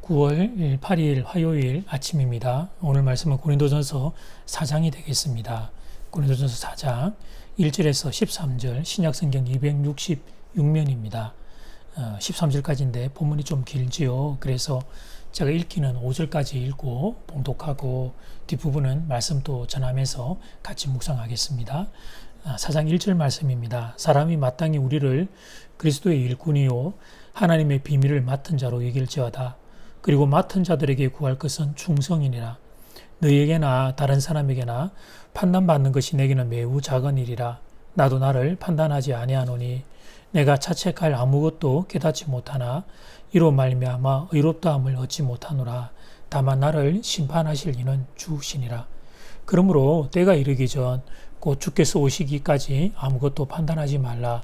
9월 8일 화요일 아침입니다. 오늘 말씀은 고린도전서 4장이 되겠습니다. 고린도전서 4장 1절에서 13절 신약성경 266면입니다. 13절까지인데 본문이 좀 길지요. 그래서 제가 읽기는 5절까지 읽고 봉독하고 뒷부분은 말씀 또 전하면서 같이 묵상하겠습니다. 4장 1절 말씀입니다. 사람이 마땅히 우리를 그리스도의 일꾼이요 하나님의 비밀을 맡은 자로 여길지어다. 그리고 맡은 자들에게 구할 것은 충성이니라. 너희에게나 다른 사람에게나 판단받는 것이 내게는 매우 작은 일이라. 나도 나를 판단하지 아니하노니 내가 자책할 아무것도 깨닫지 못하나 이로 말미암아 의롭다함을 얻지 못하노라. 다만 나를 심판하실 이는 주시니라. 그러므로 때가 이르기 전 곧 주께서 오시기까지 아무것도 판단하지 말라.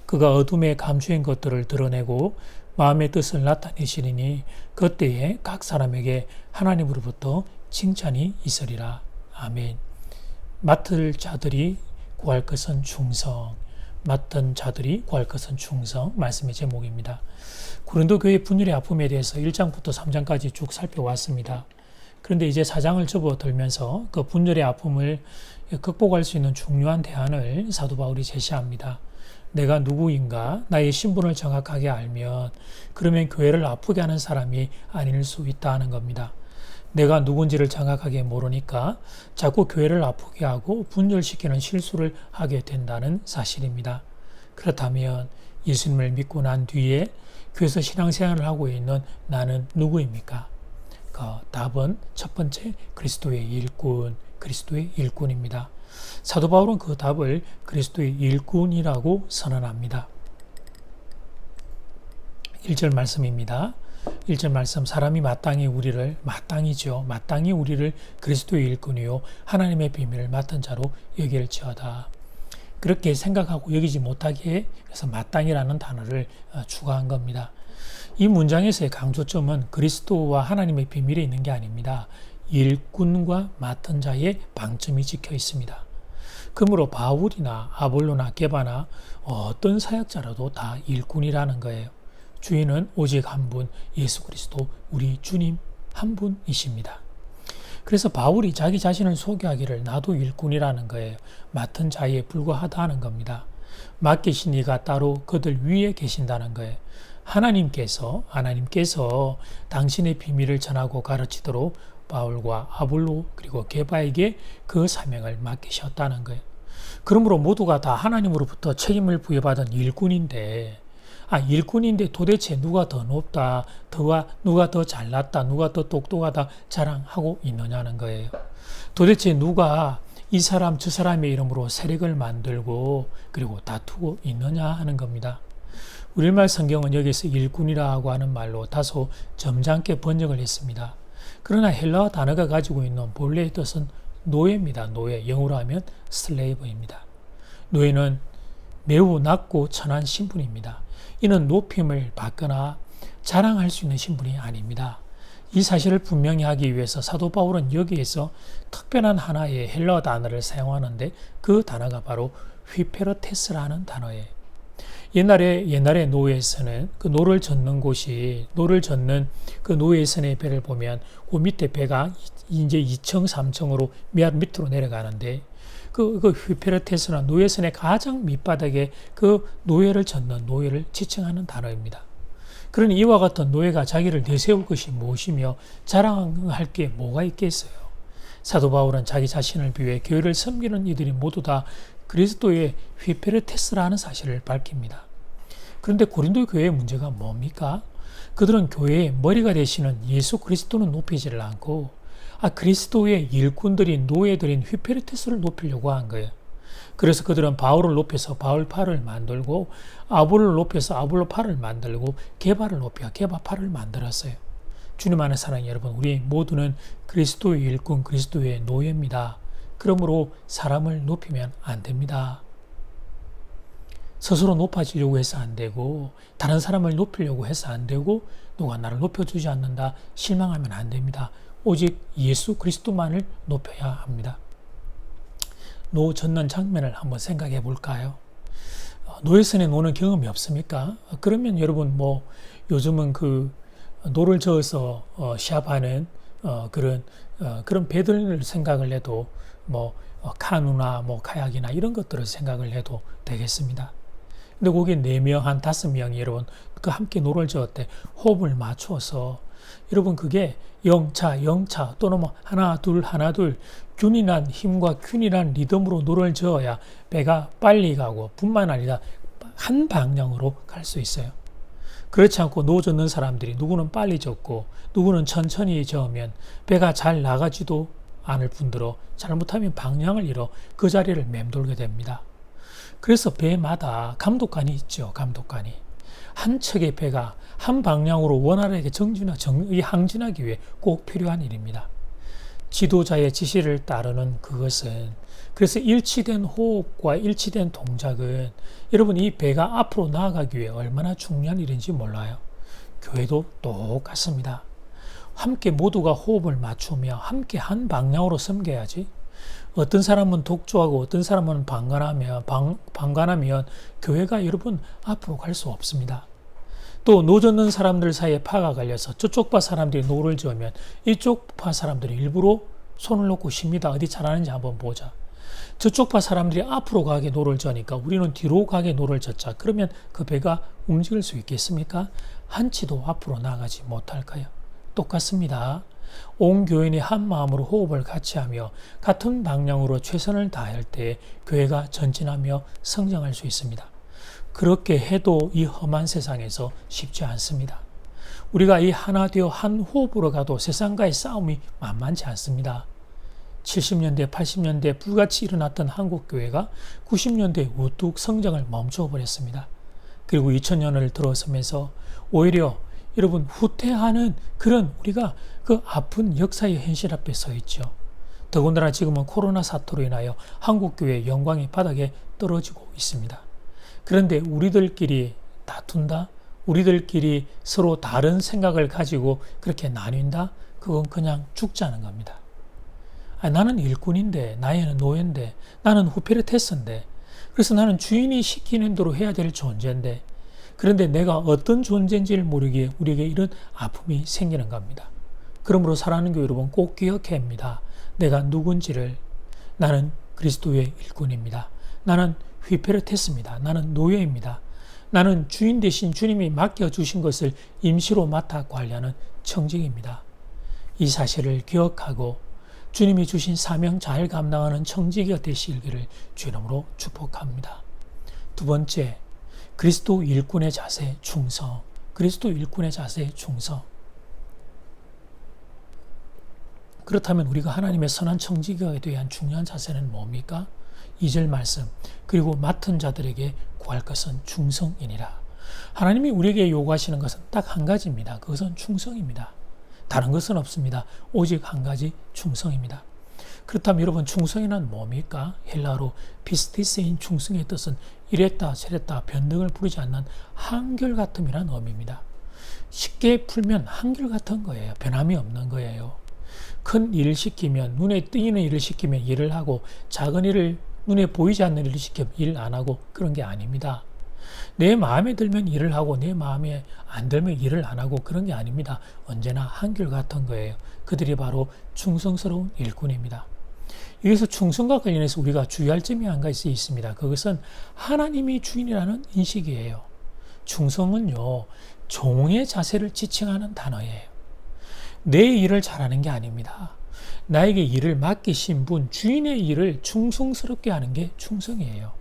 그가 어둠에 감추인 것들을 드러내고 마음의 뜻을 나타내시리니 그때에 각 사람에게 하나님으로부터 칭찬이 있으리라. 아멘. 맡을 자들이 구할 것은 충성. 맡은 자들이 구할 것은 충성. 말씀의 제목입니다. 고린도 교회 분열의 아픔에 대해서 1장부터 3장까지 쭉 살펴왔습니다. 그런데 이제 4장을 접어들면서 그 분열의 아픔을 극복할 수 있는 중요한 대안을 사도 바울이 제시합니다. 내가 누구인가 나의 신분을 정확하게 알면 그러면 교회를 아프게 하는 사람이 아닐 수 있다 하는 겁니다. 내가 누군지를 정확하게 모르니까 자꾸 교회를 아프게 하고 분열시키는 실수를 하게 된다는 사실입니다. 그렇다면 예수님을 믿고 난 뒤에 교회에서 신앙생활을 하고 있는 나는 누구입니까? 그 답은 첫 번째 그리스도의 일꾼입니다. 사도 바울은 그 답을 그리스도의 일꾼이라고 선언합니다. 1절 말씀입니다. 1절 말씀 사람이 마땅히 우리를 그리스도의 일꾼이요 하나님의 비밀을 맡은 자로 여길지어다. 그렇게 생각하고 여기지 못하게 해서 마땅이라는 단어를 추가한 겁니다. 이 문장에서의 강조점은 그리스도와 하나님의 비밀에 있는 게 아닙니다. 일꾼과 맡은 자의 방점이 찍혀 있습니다. 그러므로 바울이나 아볼로나 게바나 어떤 사역자라도 다 일꾼이라는 거예요. 주인은 오직 한 분, 예수 그리스도 우리 주님 한 분이십니다. 그래서 바울이 자기 자신을 소개하기를 나도 일꾼이라는 거예요. 맡은 자에 불과하다는 겁니다. 맡기신 이가 따로 그들 위에 계신다는 거예요. 하나님께서 당신의 비밀을 전하고 가르치도록 바울과 아볼로 그리고 게바에게 그 사명을 맡기셨다는 거예요. 그러므로 모두가 다 하나님으로부터 책임을 부여받은 일꾼인데 도대체 누가 더 높다, 누가 더 잘났다, 누가 더 똑똑하다 자랑하고 있느냐는 거예요. 도대체 누가 이 사람 저 사람의 이름으로 세력을 만들고 그리고 다투고 있느냐 하는 겁니다. 우리말 성경은 여기서 일꾼이라고 하는 말로 다소 점잖게 번역을 했습니다. 그러나 헬라어 단어가 가지고 있는 본래의 뜻은 노예입니다. 노예, 영어로 하면 슬레이브입니다. 노예는 매우 낮고 천한 신분입니다. 이는 높임을 받거나 자랑할 수 있는 신분이 아닙니다. 이 사실을 분명히 하기 위해서 사도 바울은 여기에서 특별한 하나의 헬라어 단어를 사용하는데 그 단어가 바로 휘페르테스라는 단어예요. 옛날에 노예에서는 그 노를 젓는 그 노예선의 배를 보면 그 밑에 배가 이제 2층, 3층으로 밑으로 내려가는데 그 휘페르테스는 노예선의 가장 밑바닥에 그 노예를 지칭하는 단어입니다. 그러니 이와 같은 노예가 자기를 내세울 것이 무엇이며 자랑할 게 뭐가 있겠어요? 사도 바울은 자기 자신을 비해 교회를 섬기는 이들이 모두 다 그리스도의 휘페르테스라는 사실을 밝힙니다. 그런데 고린도 교회의 문제가 뭡니까? 그들은 교회의 머리가 되시는 예수 그리스도는 높이지를 않고 그리스도의 일꾼들인 노예들인 휘페르테스를 높이려고 한 거예요. 그래서 그들은 바울을 높여서 바울 팔을 만들고 아볼로를 높여서 아볼로 팔을 만들고 게바를 높여 게바 팔을 만들었어요. 주님 안에 사랑하는 여러분, 우리 모두는 그리스도의 일꾼, 그리스도의 노예입니다. 그러므로 사람을 높이면 안 됩니다. 스스로 높아지려고 해서 안 되고 다른 사람을 높이려고 해서 안 되고 누가 나를 높여주지 않는다 실망하면 안 됩니다. 오직 예수 그리스도만을 높여야 합니다. 노 젓는 장면을 한번 생각해 볼까요? 노예선에 노는 경험이 없습니까? 그러면 여러분 요즘은 노를 저어서 시합하는 그런 배들 생각을 해도 카누나 카약이나 이런 것들을 생각을 해도 되겠습니다. 근데 거기 4명, 한 5명이 여러분 그 함께 노를 저을 때 호흡을 맞춰서 여러분 그게 영차 또는 하나 둘 균일한 힘과 균일한 리듬으로 노를 저어야 배가 빨리 가고 뿐만 아니라 한 방향으로 갈 수 있어요. 그렇지 않고 노 젓는 사람들이 누구는 빨리 젓고 누구는 천천히 저으면 배가 잘 나가지도 않을 뿐더러 잘못하면 방향을 잃어 그 자리를 맴돌게 됩니다. 그래서 배마다 감독관이 있죠. 감독관이. 한 척의 배가 한 방향으로 원활하게 항진하기 위해 꼭 필요한 일입니다. 지도자의 지시를 따르는 그것은, 그래서 일치된 호흡과 일치된 동작은 여러분 이 배가 앞으로 나아가기 위해 얼마나 중요한 일인지 몰라요. 교회도 똑같습니다. 함께 모두가 호흡을 맞추며 함께 한 방향으로 섬겨야지. 어떤 사람은 독조하고 어떤 사람은 방관하면 교회가 여러분 앞으로 갈 수 없습니다. 또 노 젓는 사람들 사이에 파가 갈려서 저쪽 파 사람들이 노를 저으면 이쪽 파 사람들이 일부러 손을 놓고 쉽니다. 어디 잘하는지 한번 보자. 저쪽 파 사람들이 앞으로 가게 노를 저니까 우리는 뒤로 가게 노를 젓자. 그러면 그 배가 움직일 수 있겠습니까? 한치도 앞으로 나가지 못할까요? 똑같습니다. 온 교인이 한 마음으로 호흡을 같이 하며 같은 방향으로 최선을 다할 때 교회가 전진하며 성장할 수 있습니다. 그렇게 해도 이 험한 세상에서 쉽지 않습니다. 우리가 이 하나 되어 한 호흡으로 가도 세상과의 싸움이 만만치 않습니다. 70년대, 80년대 불같이 일어났던 한국교회가 90년대에 우뚝 성장을 멈춰버렸습니다. 그리고 2000년을 들어서면서 오히려 여러분 후퇴하는 그런 우리가 그 아픈 역사의 현실 앞에 서 있죠. 더군다나 지금은 코로나 사태로 인하여 한국교회의 영광이 바닥에 떨어지고 있습니다. 그런데 우리들끼리 다툰다? 우리들끼리 서로 다른 생각을 가지고 그렇게 나뉜다? 그건 그냥 죽자는 겁니다. 나는 일꾼인데, 나는 노예인데, 나는 후페르테스인데, 그래서 나는 주인이 시키는 대로 해야 될 존재인데, 그런데 내가 어떤 존재인지를 모르기에 우리에게 이런 아픔이 생기는 겁니다. 그러므로 사랑하는 교회 여러분 꼭 기억해야 합니다. 내가 누군지를. 나는 그리스도의 일꾼입니다. 나는 휘페르테스입니다. 나는 노예입니다. 나는 주인 대신 주님이 맡겨주신 것을 임시로 맡아 관리하는 청직입니다. 이 사실을 기억하고 주님이 주신 사명 잘 감당하는 청지기가 되시기를 주 이름으로 축복합니다. 두 번째, 그리스도 일꾼의 자세 충성. 그리스도 일꾼의 자세 충성. 그렇다면 우리가 하나님의 선한 청지기가 되어야 한 중요한 자세는 뭡니까? 2절 말씀. 그리고 맡은 자들에게 구할 것은 충성이니라. 하나님이 우리에게 요구하시는 것은 딱 한 가지입니다. 그것은 충성입니다. 다른 것은 없습니다. 오직 한 가지 충성입니다. 그렇다면 여러분 충성이란 뭡니까? 헬라어로 피스티스인 충성의 뜻은 이랬다 저랬다 변덕을 부리지 않는 한결같음이란 의미입니다. 쉽게 풀면 한결같은 거예요. 변함이 없는 거예요. 큰 일을 시키면 눈에 띄는 일을 시키면 일을 하고 작은 일을 눈에 보이지 않는 일을 시키면 일 안 하고 그런 게 아닙니다. 내 마음에 들면 일을 하고 내 마음에 안 들면 일을 안 하고 그런 게 아닙니다. 언제나 한결같은 거예요. 그들이 바로 충성스러운 일꾼입니다. 여기서 충성과 관련해서 우리가 주의할 점이 한 가지 있습니다. 그것은 하나님이 주인이라는 인식이에요. 충성은요, 종의 자세를 지칭하는 단어예요. 내 일을 잘하는 게 아닙니다. 나에게 일을 맡기신 분, 주인의 일을 충성스럽게 하는 게 충성이에요.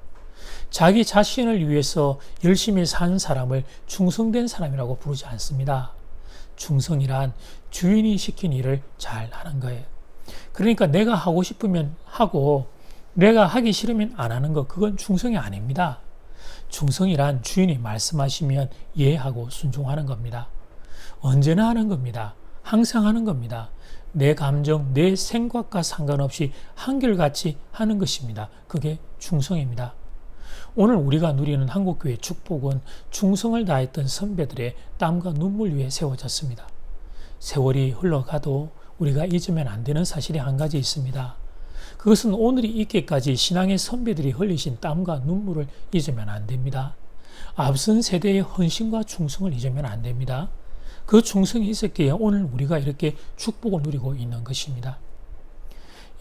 자기 자신을 위해서 열심히 산 사람을 충성된 사람이라고 부르지 않습니다. 충성이란 주인이 시킨 일을 잘 하는 거예요. 그러니까 내가 하고 싶으면 하고 내가 하기 싫으면 안 하는 거, 그건 충성이 아닙니다. 충성이란 주인이 말씀하시면 이해하고 순종하는 겁니다. 언제나 하는 겁니다. 항상 하는 겁니다. 내 감정, 내 생각과 상관없이 한결같이 하는 것입니다. 그게 충성입니다. 오늘 우리가 누리는 한국교회의 축복은 충성을 다했던 선배들의 땀과 눈물 위에 세워졌습니다. 세월이 흘러가도 우리가 잊으면 안 되는 사실이 한 가지 있습니다. 그것은 오늘이 있기까지 신앙의 선배들이 흘리신 땀과 눈물을 잊으면 안 됩니다. 앞선 세대의 헌신과 충성을 잊으면 안 됩니다. 그 충성이 있었기에 오늘 우리가 이렇게 축복을 누리고 있는 것입니다.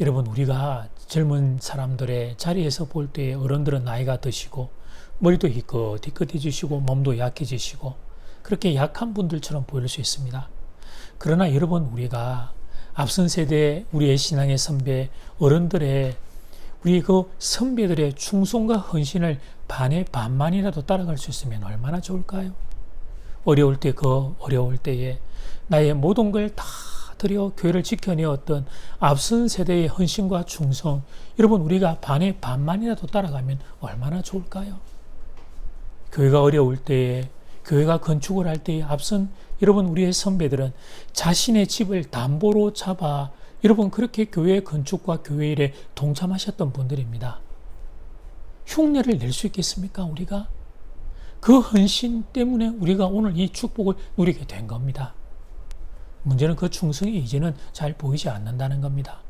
여러분, 우리가 젊은 사람들의 자리에서 볼 때 어른들은 나이가 드시고 머리도 희끗희끗해지시고 몸도 약해지시고 그렇게 약한 분들처럼 보일 수 있습니다. 그러나 여러분, 우리가 앞선 세대 우리의 신앙의 선배 어른들의 우리 그 선배들의 충성과 헌신을 반의 반만이라도 따라갈 수 있으면 얼마나 좋을까요? 어려울 때 그 어려울 때에 나의 모든 걸 다 드려 교회를 지켜내었던 앞선 세대의 헌신과 충성, 여러분 우리가 반의 반만이라도 따라가면 얼마나 좋을까요? 교회가 어려울 때에 교회가 건축을 할 때에 앞선 여러분 우리의 선배들은 자신의 집을 담보로 잡아 여러분 그렇게 교회 건축과 교회 일에 동참하셨던 분들입니다. 흉내를 낼 수 있겠습니까? 우리가 그 헌신 때문에 우리가 오늘 이 축복을 누리게 된 겁니다. 문제는 그 충성이 이제는 잘 보이지 않는다는 겁니다.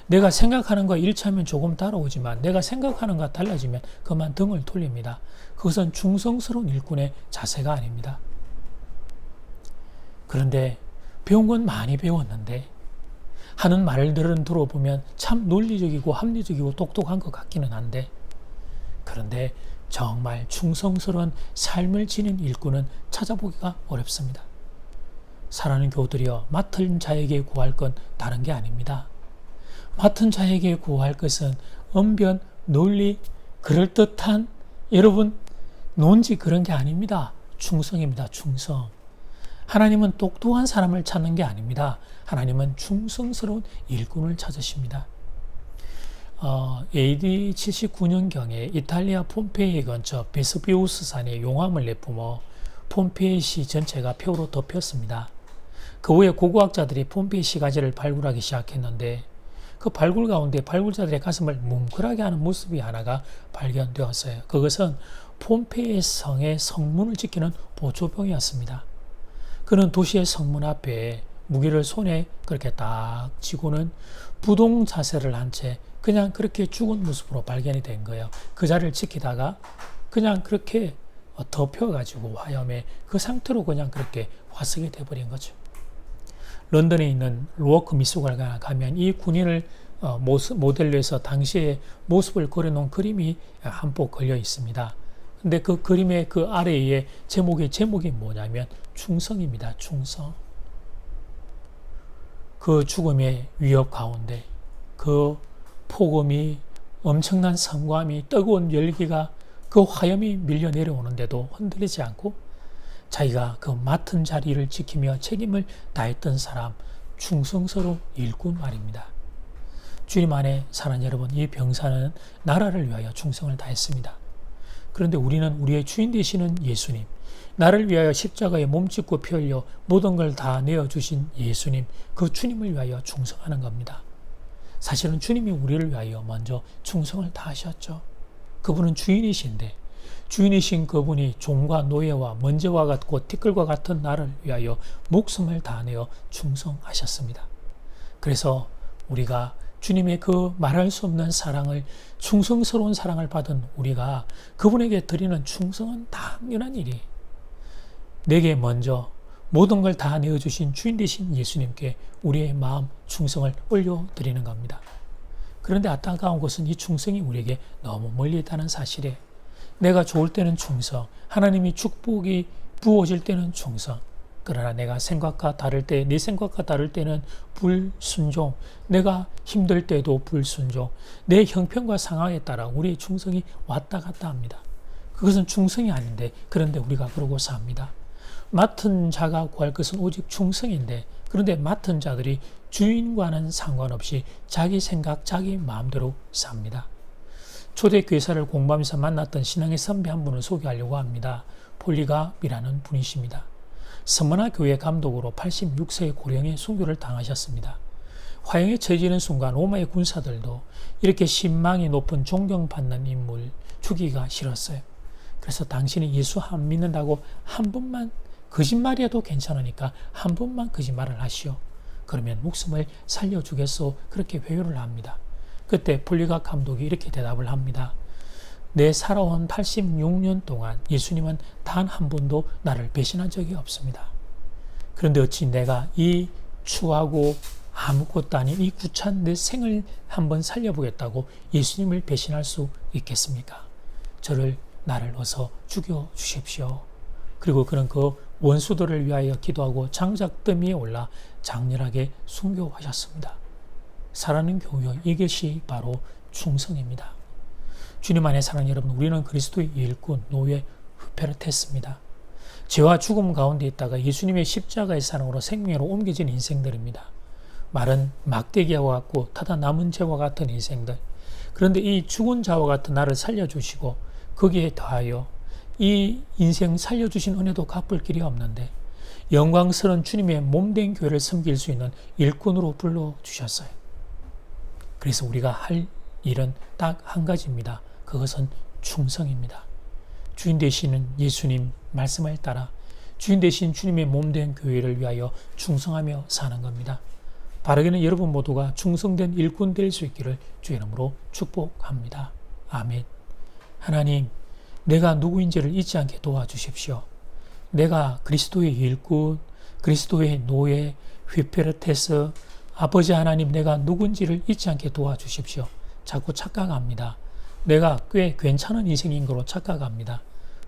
내가 생각하는 거 일치하면 조금 따라오지만 내가 생각하는 거 달라지면 그만 등을 돌립니다. 그것은 충성스러운 일꾼의 자세가 아닙니다. 그런데 배운 건 많이 배웠는데 하는 말들은 들어보면 참 논리적이고 합리적이고 똑똑한 것 같기는 한데, 그런데 정말 충성스러운 삶을 지닌 일꾼은 찾아보기가 어렵습니다. 사랑하는 교우들이여, 맡은 자에게 구할 건 다른 게 아닙니다. 맡은 자에게 구할 것은 언변, 논리, 그럴듯한 여러분 논지 그런 게 아닙니다. 충성입니다. 충성. 하나님은 똑똑한 사람을 찾는 게 아닙니다. 하나님은 충성스러운 일꾼을 찾으십니다. AD 79년경에 이탈리아 폼페이 근처 베스비우스 산에 용암을 내뿜어 폼페이시 전체가 폐허로 덮였습니다. 그 후에 고고학자들이 폼페이 시가지를 발굴하기 시작했는데 그 발굴 가운데 발굴자들의 가슴을 뭉클하게 하는 모습이 하나가 발견되었어요. 그것은 폼페이 성의 성문을 지키는 보초병이었습니다. 그는 도시의 성문 앞에 무기를 손에 그렇게 딱 쥐고는 부동 자세를 한 채 그냥 그렇게 죽은 모습으로 발견이 된 거예요. 그 자리를 지키다가 그냥 그렇게 덮여가지고 화염에 그 상태로 그냥 그렇게 화석이 돼버린 거죠. 런던에 있는 로워크 미술관에 가면 이 군인을 모델로 해서 당시의 모습을 그려놓은 그림이 한 폭 걸려 있습니다. 근데 그 그림의 그 아래에 제목이 뭐냐면 충성입니다. 충성. 그 죽음의 위협 가운데 그 폭음이 엄청난 성감이 뜨거운 열기가 그 화염이 밀려 내려오는데도 흔들리지 않고 자기가 그 맡은 자리를 지키며 책임을 다했던 사람, 충성스러운 일꾼 말입니다. 주님 안에 사는 여러분, 이 병사는 나라를 위하여 충성을 다했습니다. 그런데 우리는 우리의 주인 되시는 예수님, 나를 위하여 십자가에 몸짓고 피 흘려 모든 걸 다 내어주신 예수님, 그 주님을 위하여 충성하는 겁니다. 사실은 주님이 우리를 위하여 먼저 충성을 다하셨죠. 그분은 주인이신데 주인이신 그분이 종과 노예와 먼지와 같고 티끌과 같은 나를 위하여 목숨을 다하여 충성하셨습니다. 그래서 우리가 주님의 그 말할 수 없는 사랑을, 충성스러운 사랑을 받은 우리가 그분에게 드리는 충성은 당연한 일이에요. 내게 먼저 모든 걸 다 내어주신 주인 되신 예수님께 우리의 마음 충성을 올려드리는 겁니다. 그런데 안타까운 것은 이 충성이 우리에게 너무 멀리 있다는 사실에 내가 좋을 때는 충성, 하나님이 축복이 부어질 때는 충성, 그러나 내가 생각과 다를 때, 내 생각과 다를 때는 불순종, 내가 힘들 때도 불순종, 내 형편과 상황에 따라 우리의 충성이 왔다 갔다 합니다. 그것은 충성이 아닌데 그런데 우리가 그러고 삽니다. 맡은 자가 구할 것은 오직 충성인데 그런데 맡은 자들이 주인과는 상관없이 자기 생각, 자기 마음대로 삽니다. 초대교회사를 공부하면서 만났던 신앙의 선배 한 분을 소개하려고 합니다. 폴리갑이라는 분이십니다. 서머나 교회 감독으로 86세의 고령의 순교를 당하셨습니다. 화형에 처해지는 순간 로마의 군사들도 이렇게 신망이 높은 존경받는 인물 죽이기가 싫었어요. 그래서 당신이 예수 안 믿는다고 한 번만 거짓말이라도 괜찮으니까 한 번만 거짓말을 하시오. 그러면 목숨을 살려주겠소. 그렇게 회유를 합니다. 그때 폴리갑 감독이 이렇게 대답을 합니다. 내 살아온 86년 동안 예수님은 단 한 번도 나를 배신한 적이 없습니다. 그런데 어찌 내가 이 추하고 아무것도 아닌 이 구차한 내 생을 한번 살려보겠다고 예수님을 배신할 수 있겠습니까? 나를 어서 죽여주십시오. 그리고 그는 그 원수들을 위하여 기도하고 장작더미에 올라 장렬하게 순교하셨습니다. 사랑하는 교우여, 이것이 바로 충성입니다. 주님 안에 사랑하는 여러분, 우리는 그리스도의 일꾼, 노예 후페르테스입니다. 죄와 죽음 가운데 있다가 예수님의 십자가의 사랑으로 생명으로 옮겨진 인생들입니다. 말은 막대기와 같고 타다 남은 죄와 같은 인생들. 그런데 이 죽은 자와 같은 나를 살려주시고 거기에 더하여 이 인생 살려주신 은혜도 갚을 길이 없는데 영광스러운 주님의 몸된 교회를 섬길 수 있는 일꾼으로 불러주셨어요. 그래서 우리가 할 일은 딱 한 가지입니다. 그것은 충성입니다. 주인 되시는 예수님 말씀을 따라 주인 되신 주님의 몸된 교회를 위하여 충성하며 사는 겁니다. 바르게는 여러분 모두가 충성된 일꾼 될 수 있기를 주의 이름으로 축복합니다. 아멘. 하나님, 내가 누구인지를 잊지 않게 도와주십시오. 내가 그리스도의 일꾼, 그리스도의 노예, 휘페르테스, 아버지 하나님, 내가 누군지를 잊지 않게 도와주십시오. 자꾸 착각합니다. 내가 꽤 괜찮은 인생인 거로 착각합니다.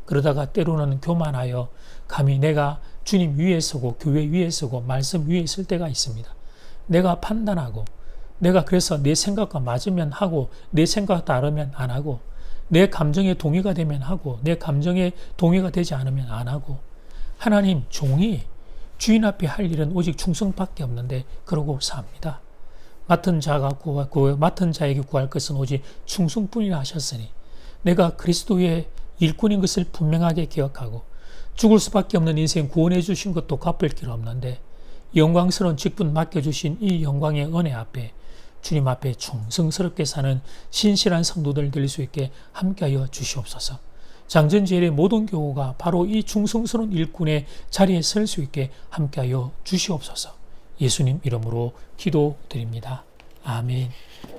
그러다가 때로는 교만하여 감히 내가 주님 위에 서고 교회 위에 서고 말씀 위에 설 때가 있습니다. 내가 판단하고 내가 그래서 내 생각과 맞으면 하고 내 생각 다르면 안 하고 내 감정에 동의가 되면 하고 내 감정에 동의가 되지 않으면 안 하고 하나님 종이 주인 앞에 할 일은 오직 충성밖에 없는데 그러고 삽니다. 맡은 자에게 구할 것은 오직 충성뿐이라 하셨으니 내가 그리스도의 일꾼인 것을 분명하게 기억하고 죽을 수밖에 없는 인생 구원해 주신 것도 갚을 길 없는데 영광스러운 직분 맡겨주신 이 영광의 은혜 앞에 주님 앞에 충성스럽게 사는 신실한 성도들 될 수 있게 함께하여 주시옵소서. 장전지엘의 모든 교우가 바로 이 충성스러운 일꾼의 자리에 설 수 있게 함께하여 주시옵소서. 예수님 이름으로 기도드립니다. 아멘.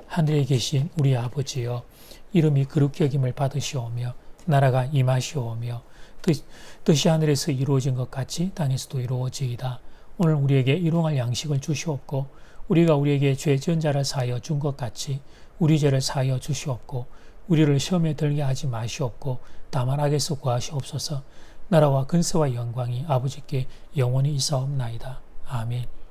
하늘에 계신 우리 아버지여, 이름이 거룩히 여김을 받으시오며 나라가 임하시오며 뜻이 하늘에서 이루어진 것 같이 땅에서도 이루어지이다. 오늘 우리에게 일용할 양식을 주시옵고 우리가 우리에게 죄 지은 자를 사하여 준 것 같이 우리 죄를 사하여 주시옵고 우리를 시험에 들게 하지 마시옵고 다만 악에서 구하시옵소서. 나라와 근세와 영광이 아버지께 영원히 있사옵나이다. 아멘.